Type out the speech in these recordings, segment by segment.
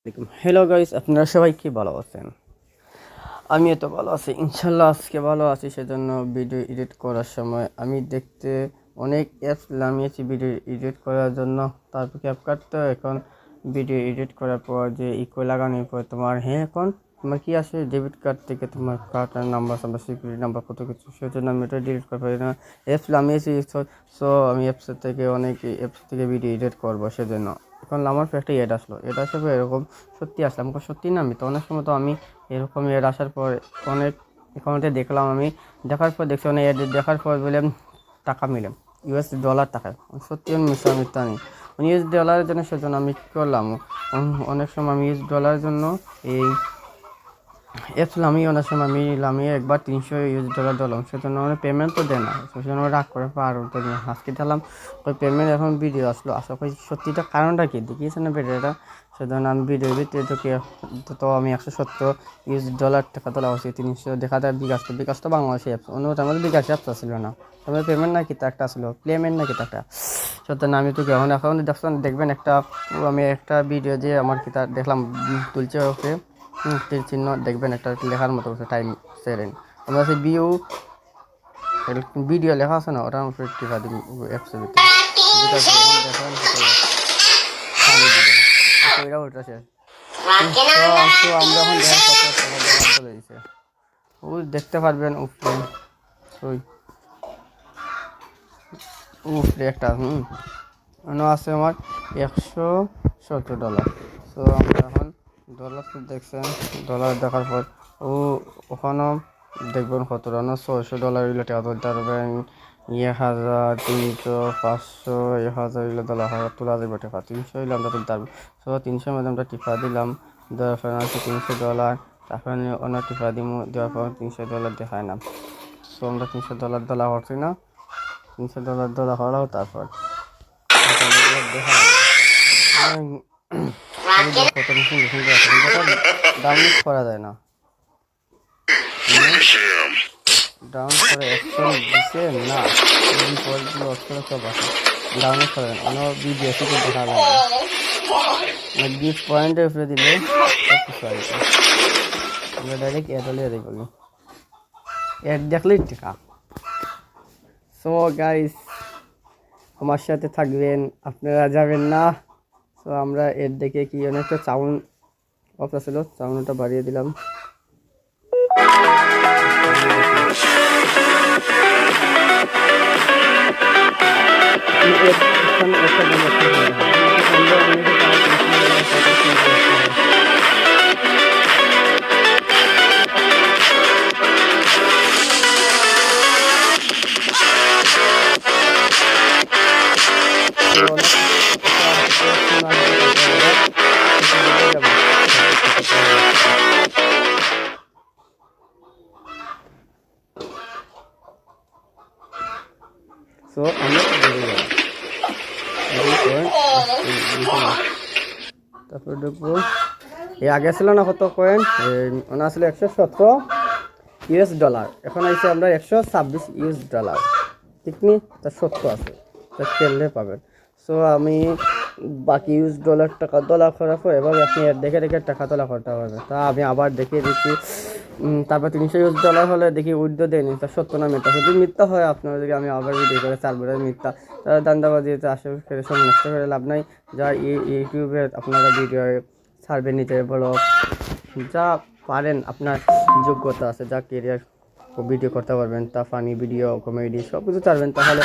Hello guys, আপনারা সবাই কি ভালো আছেন? আমিও তো ভালো আছি ইনশাল্লাহ। আজকে ভালো আছি, সেজন্য ভিডিও এডিট করার সময় আমি দেখতে অনেক অ্যাপস নামিয়েছি ভিডিও এডিট করার জন্য। তারপর ক্যাপকাট তো এখন ভিডিও এডিট করার পর যে ইকো লাগানোর পর তোমার এখন তোমার কি আসে ডেবিট কার্ড থেকে তোমার কার্ডের নাম্বার সিকিউরিটি নাম্বার কত কিছু, সেজন্য আমি এটা ডিলিট করতে পারি না। অ্যাপস নামিয়েছি, সো আমি অ্যাপসের থেকে অ্যাপস থেকে ভিডিও এডিট করবো, সেজন্য এখন আমার একটা এড আসলো। এড আসার এরকম সত্যি আসলাম, সত্যি না আমি তো অনেক সময় তো আমি এরকম এড আসার পর অনেক অ্যাকাউন্টে দেখলাম, আমি দেখার পর দেখছি অনেক এড দেখার পর বলে টাকা মিলে ইউএস ডলার টাকায়। সত্যি আমি মিথ্যা নেই, ইউএস ডলারের জন্য। সেজন্য আমি কী করলাম, অনেক সময় আমি ইউএস ডলারের জন্য এই অ্যাপস নামিয়ে অনেক সময় আমি একবার $300 দিলাম, সেজন্য আমার পেমেন্ট তো দেয় না, সেজন্য রাগ করে আর আজকে দিলাম ওই পেমেন্ট। এখন ভিডিও আসলো, আশা করি সত্যিটা কারণটা কি দেখিয়েছে না ভিডিওটা, সেজন্য আমি ভিডিওর ভিতরে তো আমি $170 টাকা তোলা হচ্ছে 300 দেখা যায়। বিকাশ তো বাংলাদেশি অ্যাপস, অন্য আমাদের বিকাশ অ্যাপস ছিল না, তবে পেমেন্ট না কি একটা আসলো, পেমেন্ট না কি একটা সত্যি না। আমি তো এখন দেখবেন আমি একটা ভিডিও যে আমার কি দেখলাম তুলছে ওকে তীর চিহ্ন দেখবেন একটা লেখার মতো টাইম সেরেন আমরা সেই ভিডিও লেখা আছে না, ওটা আমি টিপা দিই অ্যাপসের ভিতরে ওটা শেষ। তো আমরা এখন দেখার কত চলে দিয়েছে ওই দেখতে পারবেন উপরে ওই উপরে একটা আছে আমার $170। তো আমরা এখন ডলার দেখছেন, ডলার দেখার পর ওখানেও দেখবেন কত রানা $600 এগুলো টাকা তুলতে পারবেন। 1000 300 500 1000 ডলার তোলা যাবে টাকা 300 হইলে আমরা তুলতে পারবো। 300 মধ্যে আমরা টিপা দিলাম, দেওয়ার পর আছে $300। তারপর অন্য টিপা দিব, দেওয়ার পর $300 দেখায় না। আমরা $300 হচ্ছি না, $300 হলো। তারপর দেখা কত ডাউনলোড করা যায় না, ডাউন করে অপশন দিছে না, পরগুলো অপশন সব আছে, ডাউনলোড করা যায় না। অন্য ভিডিও থেকে দেখা লাগে গিফট পয়েন্টের উপরে দিলে সব কিছু আসবে। আমরা ডাইরেক্ট অ্যাড হলে এদের করি, অ্যাড দেখলেই টেকা। সো গাইস, আমার সাথে থাকবেন, আপনারা যাবেন না। তো আমরা এর দেখে কি অনেকটা সাউন্ড অফ ছিল, সাউন্ডটা বাড়িয়ে দিলাম। সো আমরা তারপর দেখবো এই আগে ছিল না কত কয়েন, ওনা আসলে $117, এখন আছে আমরা $126 ঠিক নি, তা 70 আছে, তা খেললে পাবেন। সো আমি বাকি টাকা তোলা করার পর এভাবে আপনি দেখে দেখে টাকা তোলা করতে পারবেন। তা আমি আবার দেখিয়ে দিচ্ছি। তারপর $300 হলে দেখি উইথড্র দেয়নি, তা সত্য না মিথ্যা, যদি মিথ্যা হয় আপনার যদি আমি আবার ভিডিও করে চারবার মিথ্যা, তারা দান্দাবাজি আশেপাশে সব নষ্ট করে লাভ নাই। যা ইউটিউবে আপনারা ভিডিও ছাড়বেন, নিজের ব্লগ যা পারেন, আপনার যোগ্যতা আছে, যা কেরিয়ার ভিডিও করতে পারবেন, তা ফানি ভিডিও কমেডি সব কিছু ছাড়বেন, তাহলে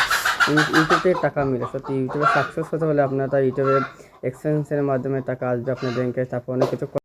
ইউটিউবে টাকা মিলে। সত্যি ইউটিউবে সাকসেস হতে হলে আপনার তার ইউটিউবে এক্সপেন্সের মাধ্যমে টাকা আসবে আপনার ব্যাংকে, তারপর অনেক কিছু